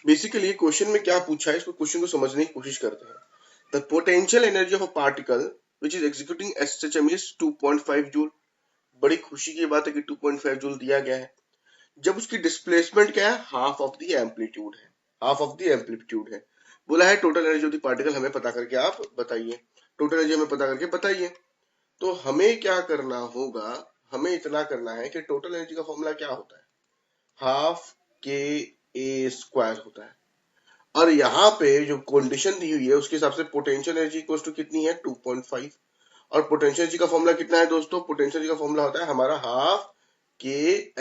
Basically question में क्या पूछा है, इसको क्वेश्चन को समझने की कोशिश करते हैं। The potential energy of a particle which is executing SHM is 2.5 joule. बड़ी खुशी की बात है कि 2.5 जूल दिया गया है। जब उसकी डिस्प्लेसमेंट क्या है, हाफ ऑफ द एम्पलीट्यूड है, हाफ ऑफ द एम्पलीट्यूड है। बोला है total energy of the particle हमें पता करके आप बताइए, टोटल एनर्जी हमें पता करके बताइए। तो हमें क्या करना होगा, हमें इतना करना है कि टोटल एनर्जी का फॉर्मूला क्या होता है, हाफ के ए स्क्वायर होता है। और यहाँ पे जो कंडीशन दी हुई है उसके हिसाब से पोटेंशियल एनर्जी इक्वल टू कितनी है, 2.5। और पोटेंशियल एनर्जी का फॉर्मूला कितना है दोस्तों, पोटेंशियल एनर्जी का फॉर्मूला होता है हमारा half K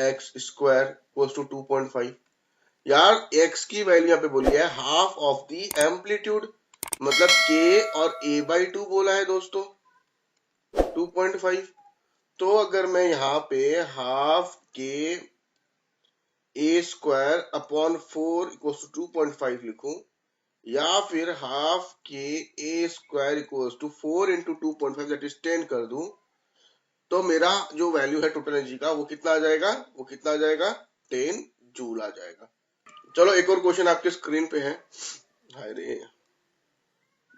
X square equal to 2.5। यार एक्स की वैल्यू यहाँ पे बोली है हाफ ऑफ द एम्पलीट्यूड, मतलब के और ए बाई 2 बोला है दोस्तों 2.5। तो अगर मैं यहाँ पे half k a square upon 4 equal to 2.5 लिखूं, या फिर half k a square equal to 4 into 2.5 that is 10 कर दूं, तो मेरा जो वैल्यू है टोटल एनर्जी का वो कितना आ जाएगा, वो कितना आ जाएगा, 10 जूल आ जाएगा। चलो एक और क्वेश्चन आपके स्क्रीन पे है। अरे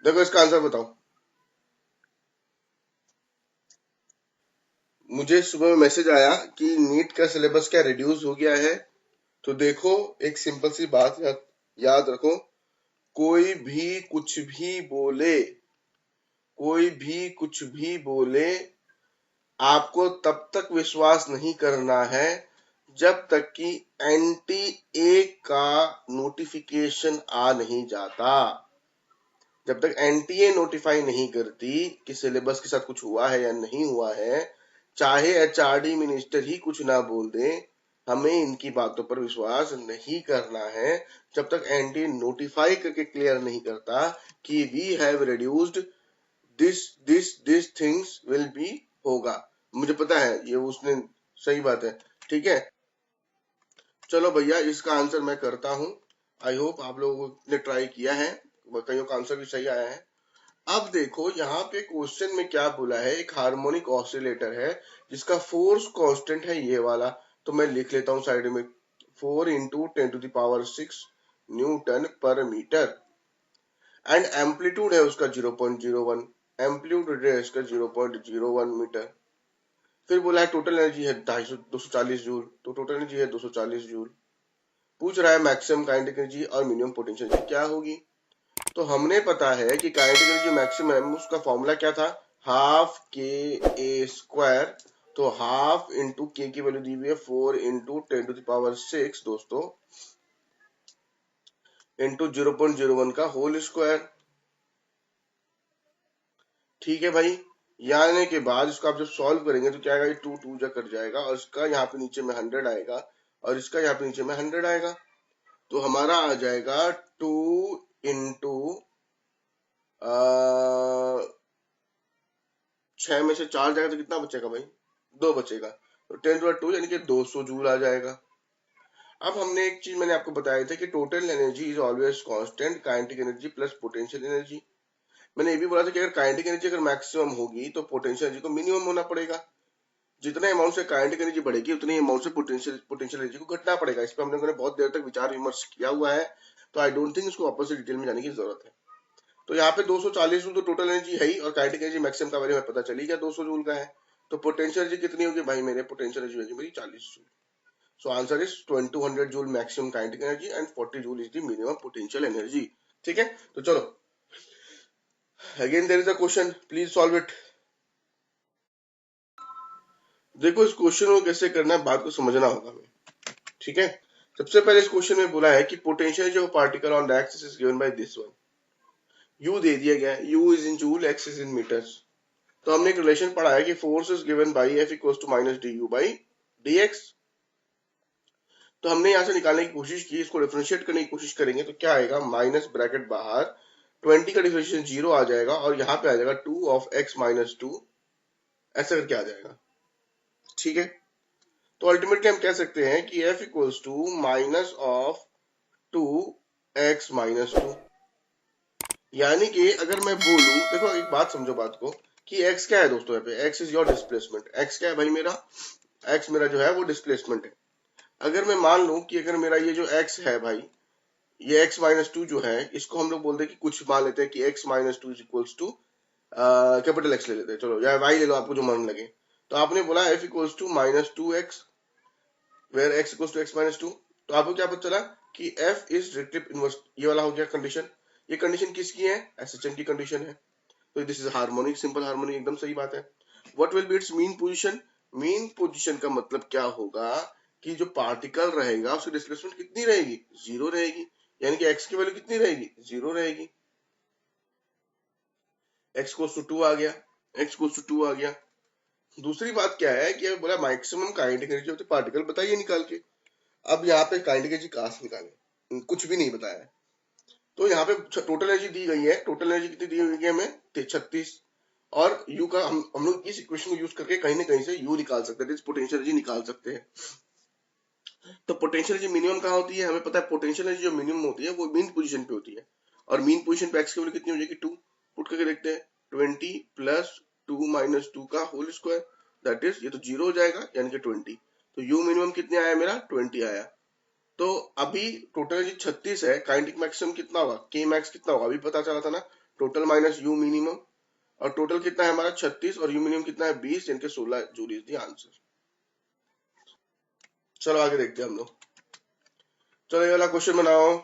देखो इसका आंसर बताओ। मुझे सुबह में मैसेज आया कि नीट का सिलेबस क्या रिड्यूस हो गया है। तो देखो एक सिंपल सी बात याद रखो, कोई भी कुछ भी बोले, कोई भी कुछ भी बोले, आपको तब तक विश्वास नहीं करना है जब तक कि एनटी ए का नोटिफिकेशन आ नहीं जाता। जब तक एनटीए नोटिफाई नहीं करती कि सिलेबस के साथ कुछ हुआ है या नहीं हुआ है, चाहे एचआरडी मिनिस्टर ही कुछ ना बोल दे, हमें इनकी बातों पर विश्वास नहीं करना है जब तक एनटीए नोटिफाई करके क्लियर नहीं करता कि we have reduced this things will be होगा। मुझे पता है ये उसने सही बात है, ठीक है। चलो भैया इसका आंसर मैं करता हूं। आई होप आप लोगों ने ट्राई किया है, कईयों का आंसर भी सही आया है। अब देखो यहाँ पे क्वेश्चन में क्या बोला है, एक हार्मोनिक ऑसिलेटर है जिसका फोर्स कांस्टेंट है ये वाला। तो मैं लिख लेता हूँ साइड में 4 इंटू 10⁶ न्यूटन पर मीटर, एंड एम्पलीट्यूड है उसका 0.01, एम्पलीट्यूड है इसका 0.01 मीटर। फिर बोला है टोटल एनर्जी है 240 जूल, तो टोटल एनर्जी है 240 जूल। पूछ रहा है मैक्सिमम काइनेटिक एनर्जी और मिनिमम पोटेंशियल एनर्जी क्या होगी। तो हमने पता है कि काइनेटिक एनर्जी मैक्सिमम उसका फॉर्मूला क्या था, हाफ के ए स्क्वायर। तो हाफ इंटू के की वैल्यू दी हुई है 4 इंटू 10⁶ दोस्तों, इंटू 0.01 का होल स्क्वायर। ठीक है भाई, यानी के बाद इसको आप जब सॉल्व करेंगे तो क्या आएगा, 2 2 जा कट जाएगा और इसका यहाँ पे नीचे में 100 आएगा और इसका यहाँ पे नीचे में 100 आएगा। तो हमारा आ जाएगा 2 इंटू 6 में से 4 जाएगा तो कितना बचेगा भाई, 2 बचेगा। तो 10⁻², यानी कि 200 जूल आ जाएगा। अब हमने एक चीज मैंने आपको बताया था कि total energy is always constant, kinetic energy plus potential energy. मैंने ये भी बोला था कि अगर काइनेटिक एनर्जी अगर मैक्सिमम होगी तो पोटेंशियल एनर्जी को मिनिमम होना पड़ेगा। जितने अमाउंट से काइनेटिक एनर्जी बढ़ेगी उतनी अमाउंट से पोटेंशियल एनर्जी को घटना पड़ेगा। इस पर हम लोगों ने बहुत देर तक विचार विमर्श किया हुआ है, तो आई डोंट थिंक इसको वापस से डिटेल में जाने की जरूरत है। तो यहाँ पे 240 जूल तो टोटल एनर्जी है ही, और काइनेटिक एनर्जी मैक्सिमम का वैल्यू पता चली गया 200 जूल का है। तो पोटेंशियल एनर्जी कितनी होगी भाई, मेरे पोटेंशियल एनर्जी होगी मेरी 40 joule. So answer is 2200 joule maximum kinetic energy and 40 joule is the minimum potential energy. ठीक है, तो चलो again there is a question, please solve it. देखो इस क्वेश्चन को कैसे करना है, बात को समझना होगा हमें, ठीक है। सबसे पहले इस क्वेश्चन में बोला है कि पोटेंशियल जो particle on the axis is given by this one. U दे दिया गया है, U is in joule, X is in metres. तो हमने एक रिलेशन पढ़ा है कि force is given by F equals to minus D U by D X. तो हमने यहां से निकालने की कोशिश की, इसको डिफरेंशिएट करने की कोशिश करेंगे तो क्या आएगा, माइनस ब्रैकेट बाहर 20 का डिफरेंशिएशन 0 आ जाएगा और यहाँ पे आ जाएगा 2 ऑफ x माइनस 2, ऐसा करके आ जाएगा। ठीक है, तो अल्टीमेटली हम कह सकते हैं कि f equals to minus of 2x minus 2। यानी कि अगर मैं बोलूं, देखो एक बात समझो बात को, कि x क्या है दोस्तों, यहाँ पे x is your displacement. x क्या है भाई मेरा, x मेरा जो है वो डिस्प्लेसमेंट है। अगर मैं मान लूं कि अगर मेरा ये जो x है भाई, ये x माइनस टू जो है इसको हम लोग बोलते हैं कि कुछ मान लेते हैं कि x minus two is equals to capital x ले लेते हैं, चलो या y ले लो, आपको जो मन लगे। तो आपने बोला f equals to minus two X where x equals to X minus two, तो आपको क्या पता चला कि f इज डायरेक्टली इनवर्स, ये वाला हो गया कंडीशन। ये कंडीशन किसकी है? SHM की कंडीशन है। तो this is harmonic, simple harmonic, एकदम सही बात है। What will be it's mean position? Mean position का मतलब क्या होगा कि जो पार्टिकल रहेगा उसकी डिस्प्लेसमेंट कितनी रहेगी? जीरो रहेगी, यानी कि x की वैल्यू कितनी रहेगी? जीरो रहेगी। x कोस टू टू आ गया, x कोस टू टू आ गया। दूसरी बात क्या है कि बोला maximum kinetic energy of the particle बताइए निकाल के। अब यहाँ पे काइनेटिक एनर्जी कहाँ से निकाले? कुछ भी नहीं बताया है। तो यहाँ पे टोटल एनर्जी दी गई है, टोटल एनर्जी कितनी दी हुई है हमें? 36। और यू का हम लोग इस इक्वेशन को यूज करके कहीं ना कहीं से यू निकाल सकते हैं, पोटेंशियल एनर्जी निकाल सकते हैं। तो पोटेंशियल एनर्जी मिनिमम कहाँ होती है? हमें पता है पोटेंशियल एनर्जी जो मिनिमम होती है वो मीन पोजीशन पे होती है, और मीन पोजीशन पे एक्स की वैल्यू कितनी हो जाएगी? 2। पुट करके देखते हैं, 20 प्लस 2 माइनस 2 का होल स्क्वायर, दैट इज, ये तो जीरो हो जाएगा यानी कि 20। तो यू मिनिमम कितने आया मेरा? 20 आया। तो अभी टोटल एनर्जी 36 है, काइनेटिक मैक्सिमम कितना होगा? के मैक्स कितना होगा? अभी पता चला था ना, टोटल माइनस यू मिनिमम। और टोटल कितना है हमारा? 36, और यू मिनिमम कितना है? 20, यानी कि 16 जूल इज द आंसर। चलो आगे देखते हैं हम लोग। चलो ये वाला क्वेश्चन बनाओ,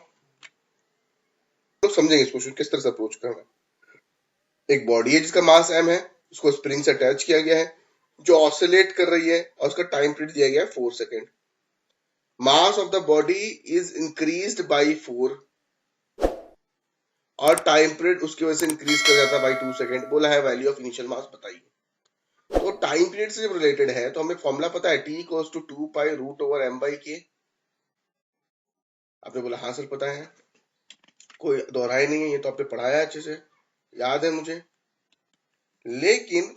तो समझेंगे इस क्वेश्चन किस तरह से अप्रोच करना है। एक बॉडी है जिसका मास m है, उसको स्प्रिंग से अटैच किया गया है जो ऑसिलेट कर रही है, और उसका टाइम पीरियड दिया गया है 4 second. Mass of the body is increased by 4 और टाइम पीरियड उसकी वजह से इंक्रीज कर जाता है बाय 2 सेकेंड। बोला है वैल्यू ऑफ इनिशियल मास बताइए। तो टाइम पीरियड से जब रिलेटेड है तो हमें फॉर्मूला पता है, t equals to 2 pi root over m by K. आपने बोला हाँ सर पता है, कोई दोहराए नहीं है, ये तो आपने पढ़ाया अच्छे से, याद है मुझे। लेकिन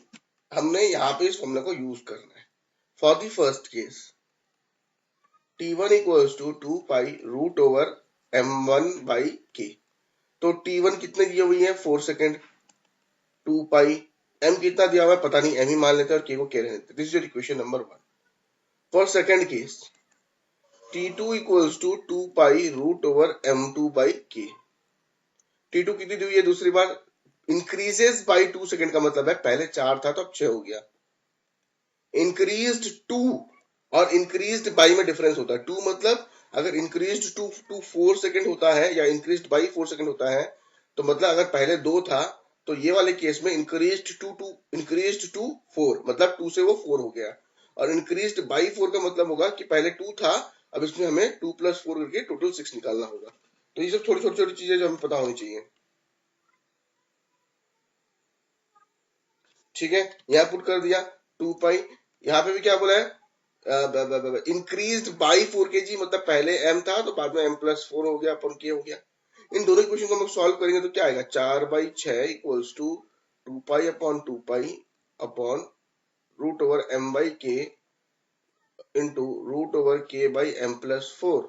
हमने यहाँ पे इस फॉर्मूला को यूज करना है for the first case. t1 equals to 2 pi root over m1 by K. तो t1 कितने दी हुई है? 4 सेकेंड। 2 पाई m कितना दिया हुआ है पता नहीं, m ही मान लेते हैं और k को k रहने देते। This is your equation number 1 for second case. t2 equals to 2 pi root over m2 by k। t2 कितनी दी हुई है? दूसरी बार इंक्रीजेस बाई 2 सेकेंड का मतलब है पहले 4 था तो अब 6 हो गया। इंक्रीज्ड 2 और इंक्रीज्ड बाई में डिफरेंस होता है। 2 मतलब अगर इंक्रीज्ड टू 4 सेकेंड होता है या इंक्रीज्ड बाई 4 सेकेंड होता है, तो मतलब अगर पहले 2 था तो ये वाले केस में इंक्रीज्ड टू 4 मतलब 2 से वो 4 हो गया, और इंक्रीज्ड बाई 4 का मतलब होगा कि पहले 2 था, अब इसमें हमें 2 प्लस 4 करके टोटल 6 निकालना होगा। तो ये सब छोटी छोटी छोटी चीजें जो हमें पता होनी चाहिए। ठीक है, यहाँ पुट कर दिया 2 पाई। यहाँ पे भी क्या बोला है? इंक्रीज बाई 4 के जी, मतलब पहले m था तो बाद में m प्लस 4 हो गया अपन के हो गया। इन दोनों क्वेश्चन को हम सॉल्व करेंगे तो क्या आएगा? 4/6 equals to 2 pi upon 2 pi upon root over m by k into root over k by m plus 4।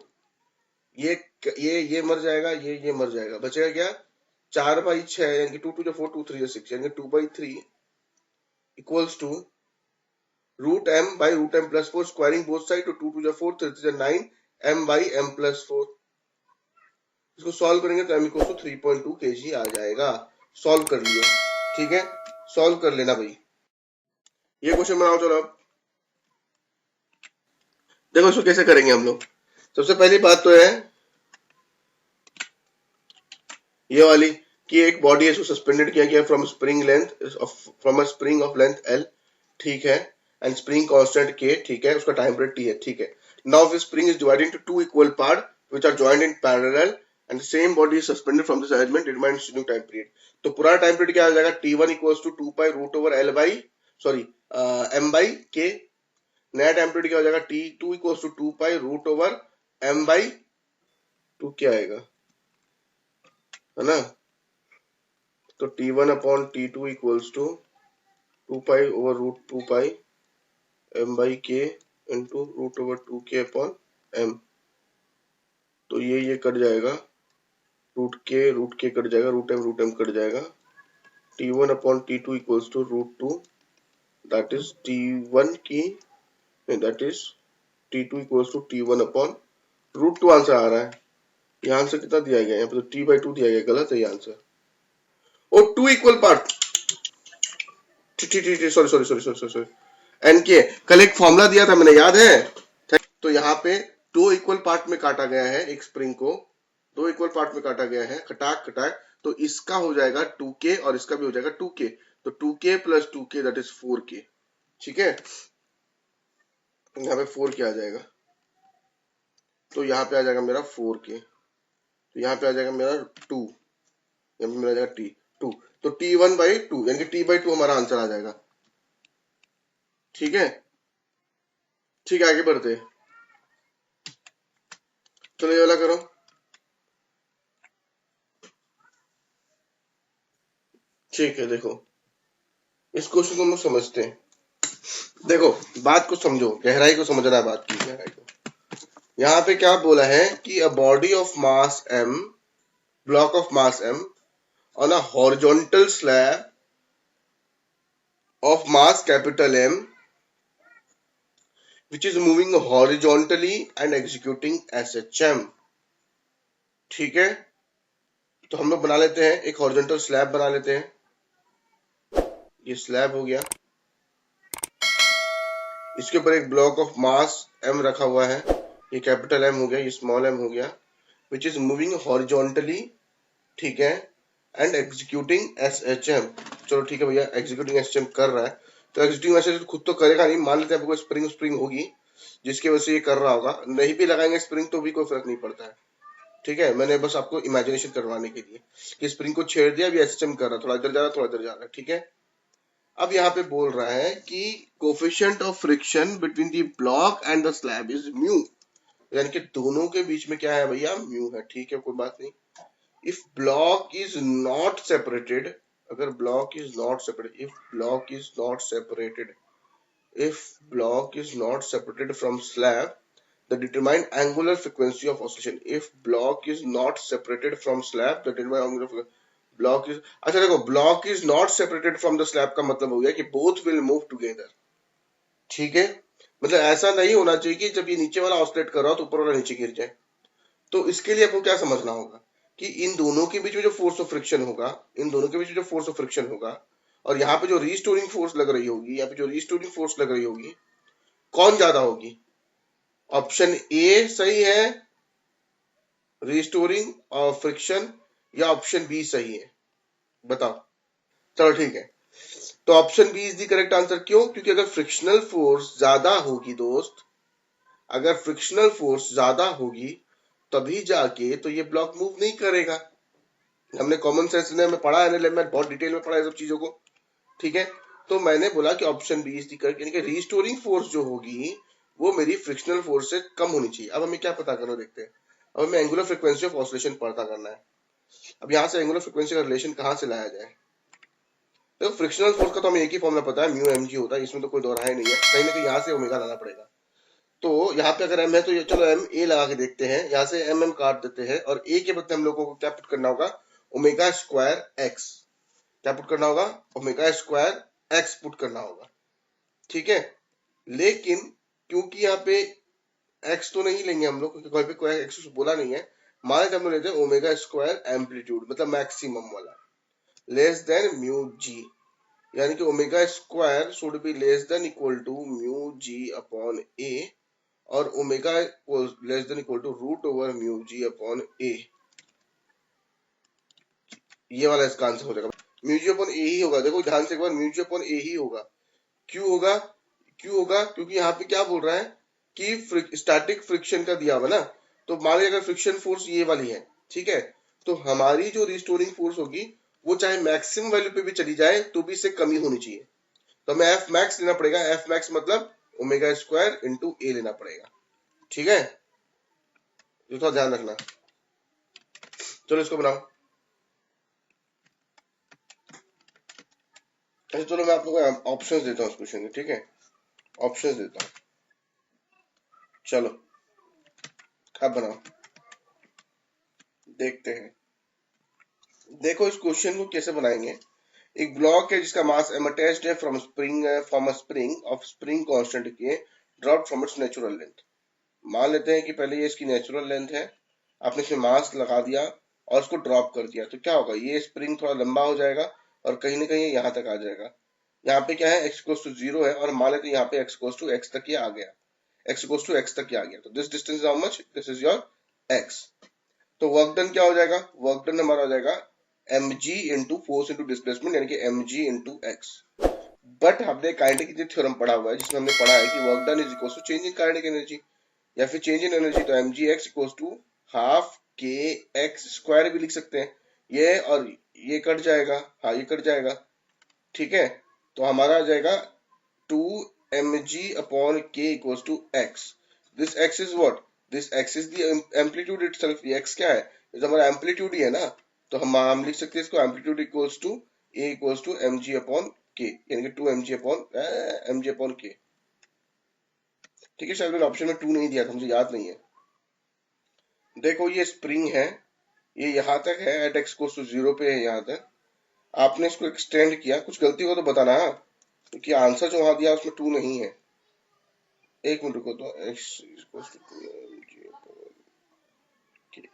ये मर जाएगा, ये मर जाएगा, बचेगा क्या? 4/6 यानी कि 2 2 4 2 3 6 यानी कि 2/3 equals to root m by root m plus 4 squaring both side, तो 2 2 4 3 3 9 m बाई m प्लस 4। इसको सॉल्व करेंगे तो m इक्वल टू 3.2 kg आ जाएगा। सॉल्व कर लियो, ठीक है, सॉल्व कर लेना भाई। ये क्वेश्चन बनाओ चलो। अब देखो इसको कैसे करेंगे हम लोग। सबसे पहली बात तो है ये वाली कि एक बॉडी है इसको सस्पेंडेड किया गया from spring length, from a spring of length L, ठीक है, एंड स्प्रिंग कांस्टेंट K, ठीक है, उसका टाइम पीरियड T है, ठीक है। Now this spring is divided into two equal part which are joined in parallel and the same body is suspended from this arrangement determines new time period. तो पुराना time period क्या आ जाएगा? T1 equals to 2 pi root over L by sorry m by K। नया time period क्या हो जाएगा? T2 equals to 2 pi root over m by 2 क्या आएगा, है ना? तो T1 upon T2 equals to 2 pi over root 2 pi m by k into root over 2k upon m। तो ये कट जाएगा, रूट के कट जाएगा, रूट m कट जाएगा। T1 upon T2 equals to root 2, that is T1 की, that is T2 equals to T1 upon root 2 answer आ रहा है। ये आंसर कितना दिया गया? यहाँ पे तो T/2 दिया गया, गलत है ये आंसर। और 2 equal part, sorry sorry sorry sorry sorry, एन के कल एक फॉर्मूला दिया था मैंने, याद है? तो यहाँ पे 2 इक्वल पार्ट में काटा गया है, एक स्प्रिंग को 2 इक्वल पार्ट में काटा गया है, खटाक खटाक। तो इसका हो जाएगा 2K और इसका भी हो जाएगा 2K, तो 2K plus 2K that is 4K। ठीक है, यहाँ पे 4K आ जाएगा, तो यहाँ पे आ जाएगा मेरा 4K, तो यहाँ पे आ जाएगा मेरा 2, यहाँ पे मेरा आ जाएगा T2, तो T1/2 यानी कि T/2 हमारा आंसर आ जाएगा। ठीक है, ठीक है, आगे बढ़ते हैं। चलो ये वाला करो। ठीक है, देखो इस क्वेश्चन को हम लोग समझते हैं। देखो बात को समझो, गहराई को समझना है, बात की गहराई को। यहाँ पे क्या बोला है कि a body of mass m, block of mass m on a horizontal slab of mass capital M which is moving horizontally and executing SHM। ठीक है, तो हम लोग बना लेते हैं एक हॉरिजॉन्टल स्लैब बना लेते हैं। ये स्लैब हो गया, इसके ऊपर एक ब्लॉक ऑफ मास m रखा हुआ है, ये कैपिटल M हो गया, ये स्मॉल m हो गया, विच इज मूविंग हॉरिजॉन्टली। ठीक है, एंड एग्जीक्यूटिंग SHM। चलो ठीक है भैया, एग्जीक्यूटिंग SHM कर रहा है, तो एग्जीक्यूटिंग SHM खुद तो करेगा नहीं, मान लेते हैं आपको स्प्रिंग स्प्रिंग होगी जिसकी वजह से ये कर रहा होगा, नहीं भी लगाएंगे स्प्रिंग तो भी कोई फर्क नहीं पड़ता है। ठीक है, मैंने बस आपको इमेजिनेशन करवाने के लिए कि स्प्रिंग को छेड़ दिया, अभी SHM कर रहा है, थोड़ा इधर जा रहा है थोड़ा इधर जा रहा है। ठीक है, अब यहाँ पे बोल रहा है कि coefficient of friction between the block and the slab is mu, यानी कि दोनों के बीच में क्या है भैया? म्यू है। ठीक है, कोई बात नहीं। If block is not separated, अगर block is not separated, if block is not separated, if block is not separated from slab the determined angular frequency of oscillation, if block is not separated from slab the determined angular frequency block is, अच्छा देखो, block is not separated from the slab का मतलब हो गया कि both will move together। ठीक है, मतलब ऐसा नहीं होना चाहिए कि जब ये नीचे वाला ऑसिलेट कर रहा हो तो ऊपर वाला नीचे गिर जाए। तो इसके लिए आपको क्या समझना होगा कि इन दोनों के बीच में जो फोर्स ऑफ फ्रिक्शन होगा, इन दोनों के बीच में जो फोर्स ऑफ फ्रिक्शन होगा, और यहाँ पे जो रीस्टोरिंग फोर्स लग रही होगी, यहाँ पे जो रीस्टोरिंग फोर्स लग रही होगी, कौन ज्यादा होगी? ऑप्शन ए सही है, रिस्टोरिंग और फ्रिक्शन, या ऑप्शन बी सही है? बताओ। चलो ठीक है, तो option B is the correct answer. क्यों? क्योंकि अगर फ्रिक्शनल फोर्स ज्यादा होगी दोस्त, अगर फ्रिक्शनल फोर्स ज्यादा होगी तभी जाके तो ये ब्लॉक मूव नहीं करेगा। हमने कॉमन सेंस में पढ़ा है, मैं बहुत डिटेल में पढ़ा है सब चीजों को। ठीक है, तो मैंने बोला कि option B is the correct, यानी कि रिस्टोरिंग फोर्स जो होगी वो मेरी फ्रिक्शनल फोर्स से कम होनी चाहिए। अब हमें क्या पता करना, देखते हैं। अब हमें एंगुलर फ्रीक्वेंसी ऑफ ऑसिलेशन पता करना है। अब यहाँ से एंगुलर फ्रीक्वेंसी का रिलेशन कहाँ से लाया जाए? तो फ्रिक्शनल फोर्स का तो हमें एक ही फॉर्मूला पता है, म्यू एम जी होता है, इसमें तो कोई दोहराया नहीं है, कहीं ना कहीं यहाँ से ओमेगा लाना पड़ेगा। तो यहाँ पे अगर एम है तो ये चलो एम ए लगा के देखते हैं, यहाँ से एम एम काट देते हैं, और ए के बदले हम लोगों को क्या पुट करना होगा? Omega square x. क्या पुट करना होगा? ओमेगा स्क्वायर एक्स पुट करना होगा। ठीक है, लेकिन क्योंकि यहाँ पे एक्स तो नहीं लेंगे हम लोग, क्योंकि कोई पे कोई एक्स बोला नहीं है, मान लेते हम लोग लेते हैं ओमेगा स्क्वायर एम्पलीट्यूड, मतलब मैक्सिमम वाला, लेस देन म्यू जी, यानी कि omega square should be less than equal to mu g upon a, और omega less than equal to root over mu g upon a. ये वाला इसका answer हो जाएगा, म्यू जी अपॉन ए ही होगा। देखो ध्यान से एक बार, म्यू जी अपॉन ए ही होगा। क्यों होगा? क्यों होगा? क्योंकि यहाँ पे क्या बोल रहा है कि स्टैटिक फ्रिक्शन का दिया हुआ ना, तो मान लीजिए अगर फ्रिक्शन फोर्स ये वाली है, ठीक है, तो हमारी जो रिस्टोरिंग फोर्स होगी वो चाहे मैक्सिमम वैल्यू पे भी चली जाए तो भी इससे कमी होनी चाहिए। तो हमें एफ मैक्स लेना पड़ेगा, एफ मैक्स मतलब ओमेगा स्क्वायर इंटू ए लेना पड़ेगा। ठीक है, तो थोड़ा ध्यान रखना। चलो इसको बनाओ। अच्छा चलो मैं आप लोगों को ऑप्शंस देता हूँ इस क्वेश्चन के। ठीक है, ऑप्शंस देता हूँ, चलो अब बनाओ, देखते हैं। देखो इस क्वेश्चन को कैसे बनाएंगे। एक ब्लॉक है जिसका मास m अटैच्ड है from a spring of spring constant k drop from its natural length. मान लेते हैं कि पहले ये इसकी नेचुरल लेंथ है, आपने इसमें मास लगा दिया और उसको ड्रॉप कर दिया, तो क्या होगा, ये स्प्रिंग थोड़ा लंबा हो जाएगा और कहीं ना कहीं यहाँ तक आ जाएगा। यहाँ पे क्या है, x गोस टू 0 है, और मान लेते यहाँ पे x गोस टू x तक ही आ गया, x गोस टू x तक ही आ गया, तो this distance is how much, this is your x। तो वर्क डन क्या हो जाएगा, वर्क डन हमारा हो जाएगा mg into force into displacement, यानी कि mg इंटू एक्स। बट हमने काइनेटिक थ्योरम पढ़ा हुआ है जिसमें हमने पढ़ा है कि work done is equal to change in kinetic energy या फिर चेंज इन एनर्जी, तो mg x equal to half K X square भी लिख सकते हैं। ये और ये कट जाएगा, हाँ ये कट जाएगा, ठीक है। तो हमारा आ जाएगा 2 mg upon k equals to x। This x is what, this x is the amplitude itself. ये x क्या है, ये तो हमारा एम्पलीट्यूड ही है ना, तो हम लिख सकते हैं इसको amplitude equals to a equals to mg upon k, यानी कि 2 mg upon mg upon k। ठीक है, शायद मैंने ऑप्शन में 2 नहीं दिया था, मुझे याद नहीं है। देखो ये स्प्रिंग है, ये यहाँ तक है, एट x इक्वल्स टू 0 पे है यहाँ तक। आपने इसको एक्सटेंड किया, कुछ गलती हो तो बताना, हाँ, क्योंकि आंसर जो वहां दिया उसमें 2 नहीं है। एक मिनट रुको, तो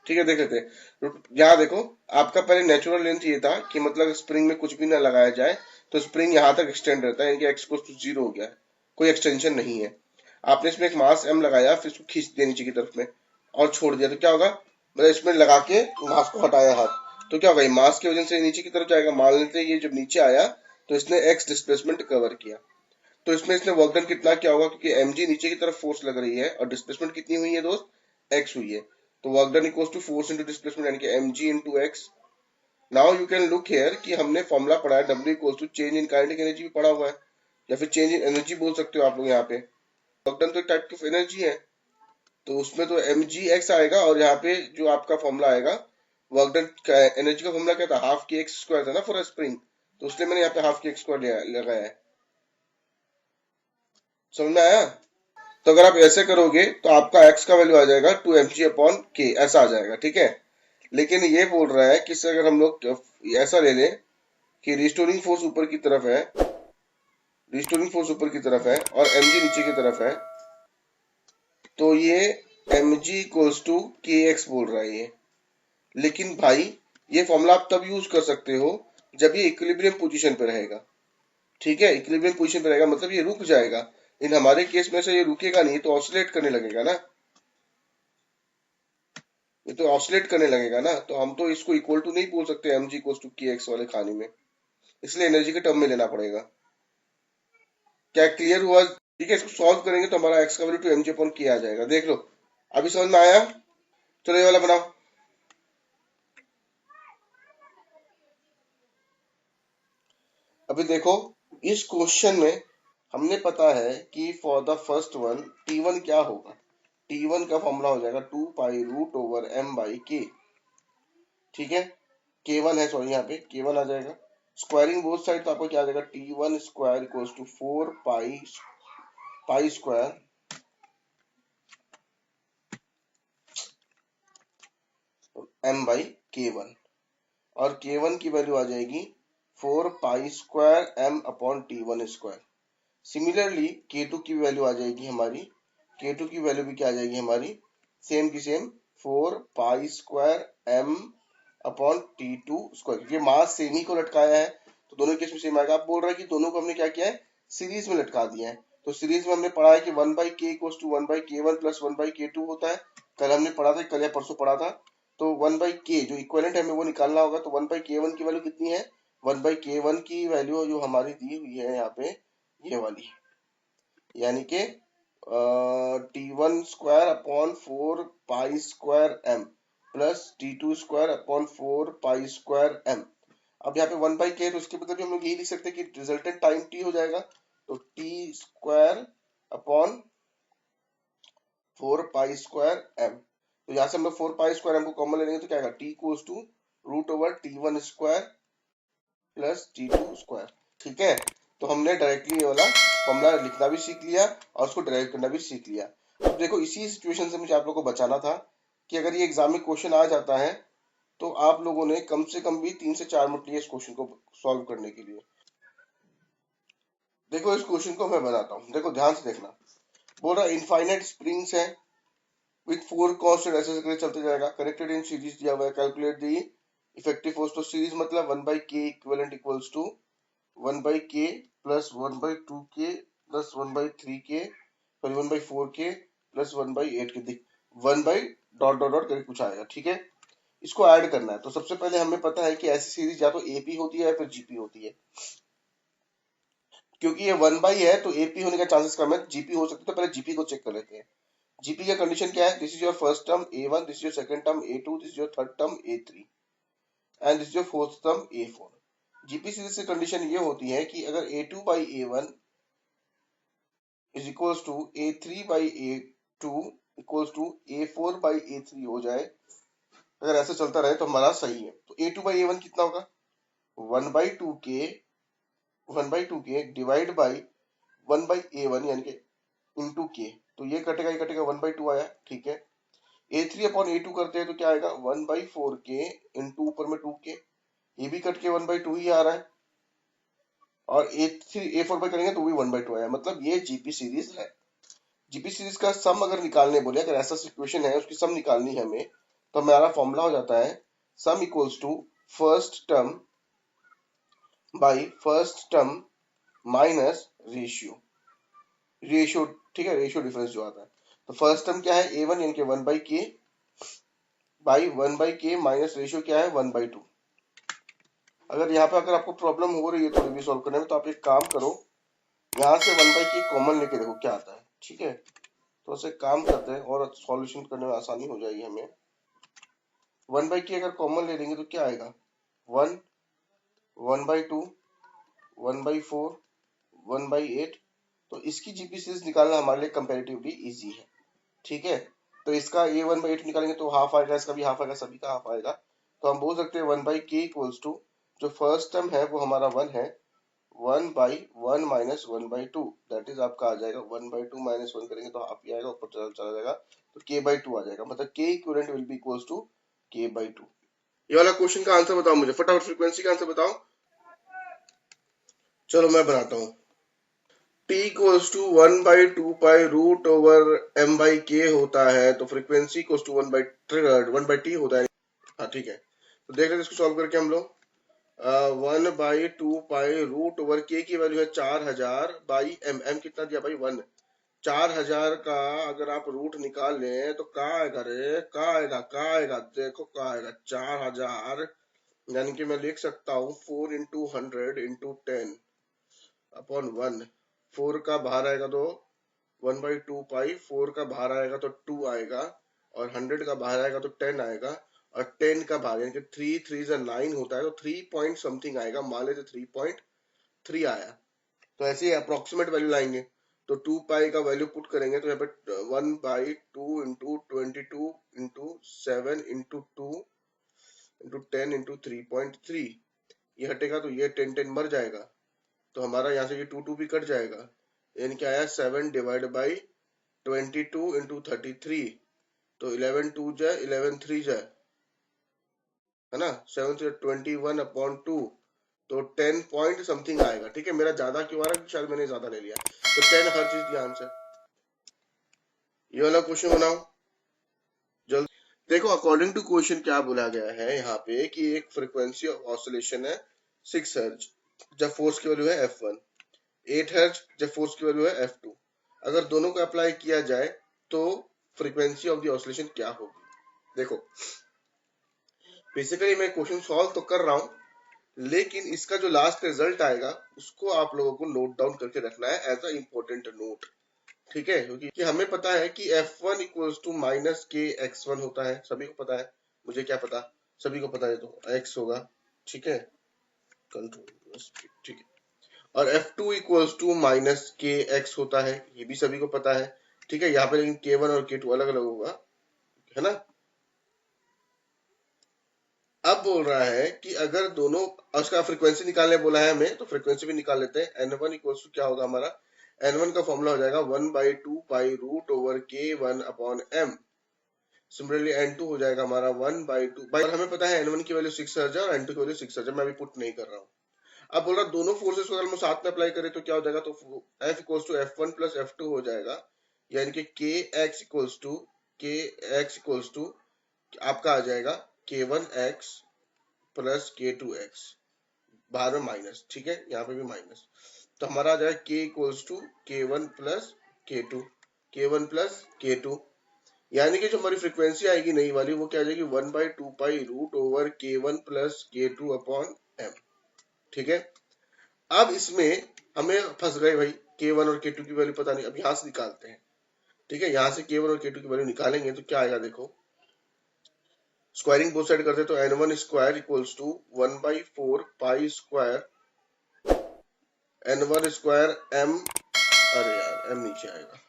ठीक है, देख लेते हैं। यहाँ देखो, आपका पहले नेचुरल लेंथ ये था कि मतलब स्प्रिंग में कुछ भी ना लगाया जाए तो स्प्रिंग यहाँ तक एक्सटेंड रहता है, यानी कि एक्स को 0 हो गया है, कोई एक्सटेंशन नहीं है। आपने इसमें एक मास m लगाया, फिर इसको खींच दिया नीचे की तरफ में और छोड़ दिया, तो क्या होगा, मतलब इसमें लगा के मास को हटाया हाथ, तो क्या होगा, ये मास की वजह से नीचे की तरफ जाएगा। मान लेते ये जब नीचे आया तो इसने x डिस्प्लेसमेंट कवर किया, तो इसमें इसने वर्क डन कितना क्या होगा, क्योंकि mg नीचे की तरफ फोर्स लग रही है और डिस्प्लेसमेंट कितनी हुई है दोस्त, x हुई है, तो work done equals to force into displacement, यानी कि mg into x। Now you can look here कि हमने फॉर्मूला पढ़ा है w equals to change in kinetic energy भी पढ़ा हुआ है, या फिर चेंज इन एनर्जी बोल सकते हो आप लोग। यहाँ पे वर्क डन तो एक टाइप की एनर्जी है, तो उसमें तो mg x आएगा, और यहाँ पे जो आपका फॉर्मूला आएगा वर्क डन एनर्जी का फॉर्मूला क्या था, हाफ के एक्स स्क्वायर था ना फॉर स्प्रिंग, तो उसलिए मैंने यहाँ पे हाफ के एक्स स्क्वायर लगाया है। समझ में आया। तो अगर आप ऐसे करोगे तो आपका x का वैल्यू आ जाएगा 2 mg अपॉन के, ऐसा आ जाएगा, ठीक है। लेकिन ये बोल रहा है कि अगर हम लोग ऐसा ले लें कि रिस्टोरिंग फोर्स ऊपर की तरफ है, रिस्टोरिंग फोर्स ऊपर की तरफ है और mg नीचे की तरफ है, तो ये mg इक्वल्स टू के एक्स बोल रहा है ये। लेकिन भाई ये फॉर्मूला आप तब यूज कर सकते हो जब ये इक्विलिब्रियम पोजीशन पे रहेगा, ठीक है। इक्विलिब्रियम पोजीशन पे रहेगा मतलब ये रुक जाएगा, इन हमारे केस में से ये रुकेगा नहीं, तो ऑसिलेट करने लगेगा ना, ये तो ऑसिलेट करने लगेगा ना, तो हम तो इसको इक्वल टू नहीं बोल सकते mg इक्वल टू के एक्स वाले खाने में, इसलिए एनर्जी के टर्म में लेना पड़ेगा। क्या क्लियर हुआ, ठीक है। इसको सॉल्व करेंगे तो हमारा x का वैल्यू टू mg अपॉन के आ जाएगा, देख लो अभी समझ में आया। चलो ये वाला बनाओ। अभी देखो इस क्वेश्चन में हमने पता है कि for the first one T1 क्या होगा, T1 का फॉर्मूला हो जाएगा 2 pi root over m by K, ठीक है। K1 है, सॉरी यहाँ पे K1 आ जाएगा, स्क्वायरिंग बोथ साइड, तो आपको क्या आ जाएगा, T1 square equals to 4 pi pi square m by K1, और K1 की वैल्यू आ जाएगी 4 pi square m upon T1 square. Similarly K2 की वैल्यू आ जाएगी हमारी, K2 की वैल्यू भी क्या आ जाएगी हमारी, सेम की same 4 pi square m upon T2 square, क्योंकि मास सेम ही को लटकाया है तो दोनों केस में सेम आएगा। आप बोल रहे हैं कि दोनों को हमने क्या किया है, सीरीज में लटका दिया है, तो सीरीज में हमने पढ़ा है कि 1 by K equals to 1 by K1 plus 1 by K2 होता है, कल हमने पढ़ा था, कल या परसों पढ़ा था। तो 1 बाई के जो इक्विवेलेंट है हमें वो निकालना होगा, तो 1 बाई K1 की वैल्यू कितनी है, 1 बाई K1 की वैल्यू जो हमारी दी हुई है यहाँ पे ये वाली, यानी कि T1 square upon 4 pi square m plus T2 square upon 4 pi square m। अब यहाँ पे 1 बाई के, तो उसके बदले भी हम लोग यही लिख सकते हैं कि रिजल्टेंट टाइम t हो जाएगा, तो t square upon 4 pi square m। तो यहाँ से हम लोग 4 पाई स्क्वायर m को कॉमन ले लेंगे, तो क्या आएगा, t equals to root over T1 square plus T2 square, ठीक है। तो हमने डायरेक्टली ये वाला फॉर्मूला लिखना भी सीख लिया और उसको ड्राइव करना भी सीख लिया। अब देखो इसी सिचुएशन से मुझे आप लोगों को बचाना था कि अगर ये एग्जाम में क्वेश्चन आ जाता है तो आप लोगों ने कम से कम भी 3 से 4 मिनट लिए इस क्वेश्चन को सॉल्व करने के लिए। देखो इस क्वेश्चन को मैं बनाता हूँ, देखो ध्यान से देखना। बोल रहा इनफाइनाइट स्प्रिंग्स है, विथ 4 कांस्टेंट ऐसे करके चलते जाएगा। कनेक्टेड इन सीरीज दिया हुआ है। Calculate the effective force. तो सीरीज मतलब 1/k equivalent equals to 1/k plus 1/2k plus 1/3k sorry 1/4k plus 1/8 K दिख 1 बाई डॉट डॉट डॉट करके कुछ आएगा। ठीक है, इसको ऐड करना है। तो सबसे पहले हमें पता है कि ऐसी सीरीज या तो एपी होती है या फिर जीपी होती है। क्योंकि ये 1 बाई है तो एपी होने का चांसेस कम है, जीपी हो सकती है। तो पहले जीपी को चेक कर लेते हैं। जीपी का कंडीशन क्या है? This is your first term a1, this is your second term a2, this is your third term a3 and this is your fourth term a4। GP series की condition ये होती है कि अगर a2 by a1 is equals to a3 by a2 equals to a4 by a3 हो जाए, अगर ऐसे चलता रहे तो हमारा सही है। तो a2 बाई a1 कितना होगा? 1/2k डिवाइड बाई 1/a1 यानी कि इंटू के। तो ये कटेगा, ये कटेगा, 1/2 आया। ठीक है, a3 अपॉन a2 करते हैं तो क्या आएगा? 1/4k इंटू ऊपर में 2k। ये भी कट के 1/2 ही आ रहा है। और a4 बाई करेंगे तो भी 1/2 आया। मतलब ये जीपी सीरीज है। जीपी सीरीज का सम अगर निकालने बोले, अगर ऐसा सिचुएशन है उसकी सम निकालनी है हमें, तो हमारा फॉर्मूला हो जाता है sum equals to first term by first term minus ratio. Ratio, ठीक है, रेशियो डिफरेंस जो आता है। तो फर्स्ट टर्म क्या है? a1 यानी कि 1/k by 1/k minus ratio क्या है? 1/2। अगर यहाँ पे अगर आपको प्रॉब्लम हो रही है थोड़ी भी सॉल्व करने में, तो आप एक काम करो, यहाँ से 1/k कॉमन लेके देखो क्या आता है। ठीक है, तो ऐसे काम करते हैं और सॉल्यूशन करने में आसानी हो जाएगी हमें। 1/k अगर कॉमन ले लेंगे तो क्या आएगा? 1, 1/2, 1/4, 1/8। तो इसकी जीपी सीरीज निकालना हमारे लिए कंपैरेटिवली इजी है। ठीक है, तो इसका ये 1/8 निकालेंगे तो हाफ आएगा, इसका भी हाफ आएगा, सभी का हाफ आएगा। तो हम बोल सकते हैं 1/k इक्वल्स टू, जो फर्स्ट टर्म है वो हमारा 1 है, 1/1 माइनस 1/2, दैट इज आपका आ जाएगा 1/2 माइनस 1 करेंगे तो हाफ ही आएगा, ऊपर चला चला जाएगा तो k/2 आ जाएगा। मतलब k equivalent will be equals to k/2। ये वाला क्वेश्चन का आंसर बताओ मुझे फटाफट, फ्रीक्वेंसी का आंसर बताओ। चलो मैं बनाता हूँ। t equals to 1/2 pi root over m by K होता है, तो फ्रीक्वेंसी इक्वल्स टू 1/t होता है। हाँ ठीक है, तो देख लेते हैं इसको सॉल्व करके हम लोग। 1/2 पाई रूट ओवर के की वैल्यू है 4000 बाई एम। एम कितना दिया भाई? 1। 4000 का अगर आप रूट निकाल लें तो का आएगा रे? का आएगा? का आएगा? देखो का आएगा 4000, यानी कि मैं लिख सकता हूँ 4 इंटू 100 इंटू 10 अपॉन 1। 4 का बाहर आएगा तो 1/2 पाई, 4 का बाहर आएगा तो 2 आएगा, और 100 का बाहर आएगा तो 10 आएगा, और 10 का बाहर यानी कि 3 3 से 9 होता है तो 3 पॉइंट समथिंग आएगा। मान लेते 3.3 आया। तो ऐसे ही अप्रोक्सीमेट वैल्यू लाएंगे। तो 2 पाई का वैल्यू पुट करेंगे तो यहाँ पे 1/2 into 22 into 7 into 2 into 10 into 3.3, ये हटेगा तो ये 10 मर जाएगा। तो हमारा यहाँ से ये 2 2 भी कट जाएगा, यानी क्या आया 7 डिवाइड बाई 22 इंटू 33, तो 11 2 जाए 11 3 जाए, है ना, 7 से 21 अपॉन 2, तो 10 पॉइंट समथिंग आएगा। ठीक है, मेरा ज्यादा क्यों आ रहा है? शायद मैंने ज्यादा ले लिया। तो 10 हर चीज दिया आंसर। ये वाला क्वेश्चन बनाओ जल्द। देखो अकॉर्डिंग टू क्वेश्चन क्या बोला गया है यहाँ पे कि एक फ्रीक्वेंसी ऑफ ऑसिलेशन है 6 हर्ट्ज जब फोर्स की वैल्यू है F1, 8 हर्ट्ज जब फोर्स की वैल्यू है F2। अगर दोनों को अप्लाई किया जाए तो फ्रीक्वेंसी ऑफ द ऑसिलेशन क्या होगी? देखो बेसिकली मैं क्वेश्चन सॉल्व तो कर रहा हूँ, लेकिन इसका जो लास्ट रिजल्ट आएगा उसको आप लोगों को नोट डाउन करके रखना है एज अ इम्पोर्टेंट नोट। ठीक है, क्योंकि हमें पता है कि F1 इक्वल्स टू माइनस के x1 होता है, सभी को पता है। मुझे क्या पता, सभी को पता है, तो x होगा। ठीक है, कंट्रोल, ठीक है। और F2 इक्वल्स टू माइनस के एक्स होता है, ये भी सभी को पता है। ठीक है, यहाँ पे लेकिन K1 और K2 अलग अलग होगा, है ना। अब बोल रहा है कि अगर दोनों, उसका फ्रीक्वेंसी निकालने बोला है हमें, तो फ्रीक्वेंसी भी निकाल लेते हैं। N1 इक्वल्स टू क्या होगा हमारा? N1 का फॉर्मूला हो जाएगा 1/2 pi root over K1 upon M। Similarly N2 हो जाएगा हमारा 1/2 बाई, और हमें पता है N1 की वैल्यू 6 हर्ट्ज है और N2 की वैल्यू 6 हर्ट्ज है, मैं अभी पुट नहीं कर रहा हूँ। अब बोल रहा दोनों फोर्सेस को अगर हम साथ में अप्लाई करें तो क्या हो जाएगा? तो F equals to F1 plus F2 हो जाएगा, यानी कि के एक्स इक्वल्स टू के एक्स इक्वल्स टू आपका आ जाएगा k1x प्लस k2x, बाहर में माइनस, ठीक है, यहाँ पे भी माइनस, तो हमारा आ जाएगा k equals to k1 plus k2, k1 plus k2, यानी कि जो हमारी फ्रीक्वेंसी आएगी नई वाली वो क्या आ जाएगी 1/2 pi root over k1 plus k2 upon m, ठीक है। अब इसमें हमें फंस गए भाई, k1 और k2 की वैल्यू पता नहीं, अब यहाँ से निकालते हैं, ठीक है, यहाँ से k1 और k2 की वैल्यू निकालेंगे तो क्या आएगा, देखो स्क्वायरिंग बोथ साइड करते तो n1 square equals to 1/4 pi square n1 square m, अरे यार m नीचे आएगा,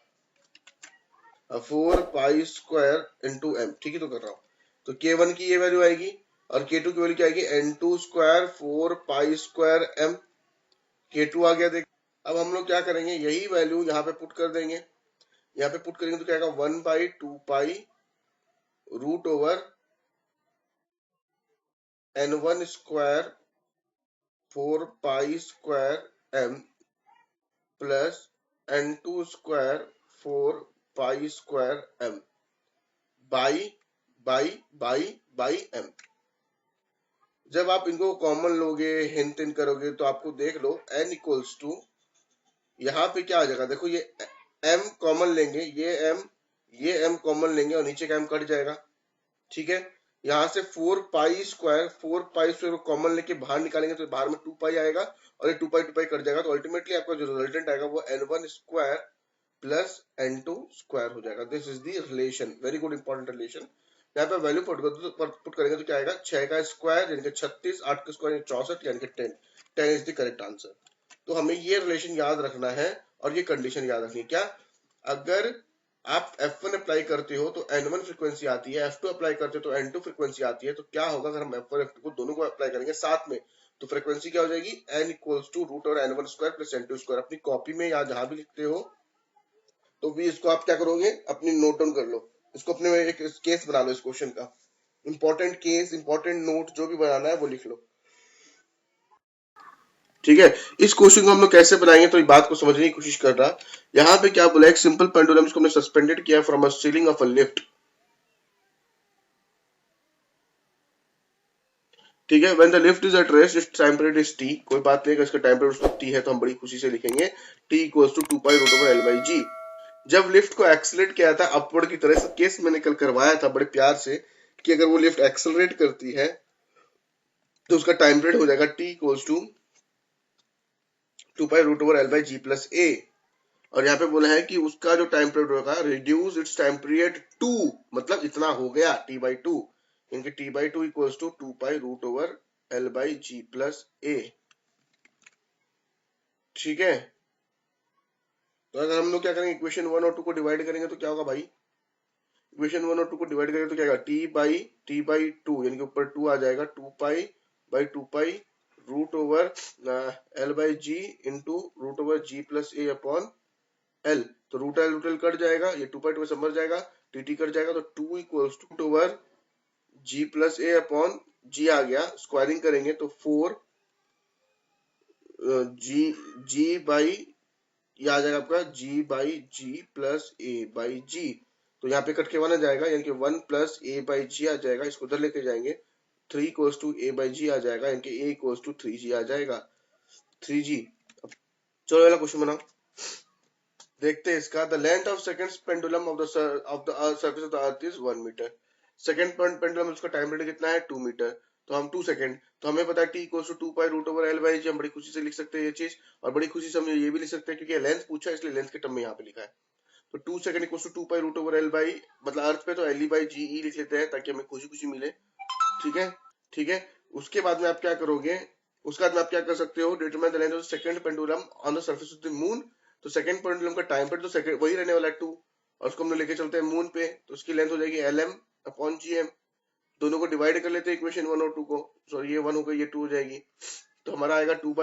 4 पाई स्क्वायर इंटू m, ठीक है, तो कर रहा हूँ, तो k1 की ये वैल्यू आएगी और k2 की वैल्यू क्या आएगी n2 square 4 pi square m, k2 आ गया, देख। अब हम लोग क्या करेंगे, यही वैल्यू यहाँ पे पुट कर देंगे, यहाँ पे पुट करेंगे तो क्या आएगा 1/2 pi root over n1 square 4 pi square m plus n2 square 4 pi square m by by by by m। जब आप इनको कॉमन लोगे, हिंट इन करोगे तो आपको देख लो n इक्वल्स टू यहाँ पे क्या आ जाएगा, देखो ये m कॉमन लेंगे, ये m कॉमन लेंगे और नीचे का m कट जाएगा, ठीक है। यहाँ से 4 पाई स्क्वायर को कॉमन लेके बाहर निकालेंगे तो बाहर में 2 पाई आएगा और ये 2 पाई कट जाएगा, तो अल्टीमेटली आपका जो रिजल्टेंट आएगा वो n1 square plus n2 square हो जाएगा। This is the relation, very good important relation. यहाँ पे वैल्यू पुट करेंगे तो क्या आएगा, 6 का स्क्वायर यानी कि 36, 8 का स्क्वायर 64 यानी कि 10, 10 इज द करेक्ट आंसर। तो हमें ये रिलेशन याद रखना है और ये कंडीशन याद रखनी है, क्या, अगर आप F1 अप्लाई करते हो तो N1 फ्रीक्वेंसी आती है, F2 अप्लाई करते हो तो N2 फ्रीक्वेंसी आती है, तो क्या होगा अगर हम F1 F2 को दोनों को अप्लाई करेंगे साथ में, तो फ्रीक्वेंसी क्या हो जाएगी N इक्वल्स टू रूट और N1 square plus N2 square. अपनी कॉपी में या जहां भी लिखते हो तो भी इसको आप क्या करोगे, अपनी नोट डाउन कर लो, इसको अपने में एक केस बना लो, इस क्वेश्चन का इंपॉर्टेंट केस, इंपॉर्टेंट नोट जो भी बनाना है वो लिख लो, ठीक है। इस क्वेश्चन को हम लोग कैसे बनाएंगे तो इस बात को समझने की कोशिश कर रहा, यहाँ पे क्या बोला, एक सिंपल पेंडुलम को हमने सस्पेंडेड किया from a ceiling of a lift, ठीक है। When the lift is at rest it's time period is T, कोई बात नहीं, अगर इसका टाइम पीरियड उसको टी है तो हम बड़ी खुशी से लिखेंगे T equals to 2 pi root over L by g. जब लिफ्ट को एक्सेलरेट किया था अपवर्ड की तरह से, केस मैंने कल करवाया था बड़े प्यार से कि अगर वो लिफ्ट एक्सेलरेट करती है तो उसका टाइम पीरियड हो जाएगा T equals to 2 pi root over L by g plus a, और यहाँ पे बोला है कि उसका जो टाइम पीरियड होगा reduce its time period to, मतलब इतना हो गया टी बाई टू, इनके T by two equals to 2 pi root over L by g plus a, ठीक है। तो अगर हम लोग क्या करेंगे, इक्वेशन 1 और 2 को डिवाइड करेंगे तो क्या होगा भाई, इक्वेशन 1 और 2 को डिवाइड करेंगे तो क्या होगा, टी बाई टू यानी कि ऊपर 2 आ जाएगा, 2 pi by 2 pi root over L by G into root over ji plus A upon L, तो रूट एल कट जाएगा, ये 2 पाई 2 से मर जाएगा, टी कट जाएगा, तो 2 equals to over ji plus A upon g आ गया, स्क्वायरिंग करेंगे तो 4 जी जी बाई, ये आ जाएगा आपका g by g plus a by g, तो यहाँ पे कट के 1 आ जाएगा यानी कि 1 प्लस ए बाई जी आ जाएगा, इसको उधर लेके जाएंगे 3 इक्वल्स टू ए बाई जी आ जाएगा यानी कि ए इक्वल्स टू 3g आ जाएगा, 3g। चलो वाला क्वेश्चन बनाओ, देखते हैं इसका। The length of second pendulum of the surface of the earth is 1 metre, second pendulum उसका टाइम पीरियड कितना है 2 मीटर, तो हम 2 सेकंड, तो हमें पता है T equals to 2 pi root over L by g, हम बड़ी खुशी से लिख सकते हैं ये चीज, और बड़ी खुशी से हम ये भी लिख सकते हैं क्योंकि लेंथ पूछा इसलिए लेंथ के टर्म में यहाँ पे लिखा है, तो 2 second equals to 2 pi root over L by, मतलब अर्थ पे तो एल ई बाई जी ई लिख लेते हैं ताकि हमें खुशी खुशी मिले, ठीक है, ठीक है। उसके बाद में आप क्या करोगे, उसके बाद में आप क्या कर सकते हो, determine the length of second pendulum on the surface of the moon, तो सेकंड पेंडुलम का टाइम पीरियड तो सेकंड वही रहने वाला है 2, और उसको हम लोग लेके चलते हैं मून पे, तो उसकी लेंथ हो जाएगी L M upon G M, दोनों को डिवाइड कर लेते हैं इक्वेशन 1 और 2 को, सॉरी ये 1 हो गई ये 2 हो जाएगी, तो हमारा आएगा 2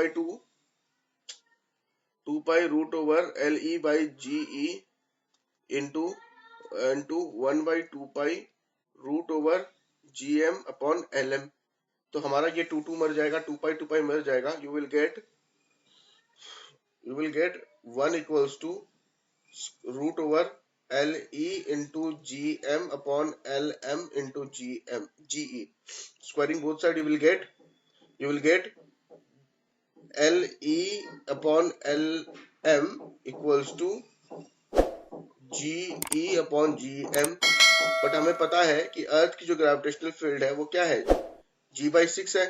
pi root over L E by G E into into 1/2 pi root over G M upon L M, तो हमारा ये 2 मर जाएगा, 2 पाई मर जाएगा, you will get 1 equals to root over L E into G M upon L M into G M G E. Squaring both side, you will get L E upon L M equals to G E upon G M. But हमें पता है कि अर्थ की जो gravitational field है वो क्या है, G/6 है.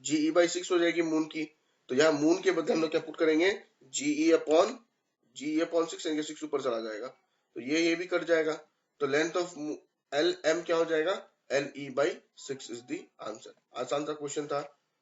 GE/6 हो जाएगी मून की. तो यहाँ मून के बदले हम लोग क्या पुट करेंगे, GE अपॉन 6, यानी 6 ऊपर चला जाएगा तो ये भी कट जाएगा. तो लेंथ ऑफ एल एम क्या हो जाएगा, LE/6 इज द आंसर. आसान सा क्वेश्चन था.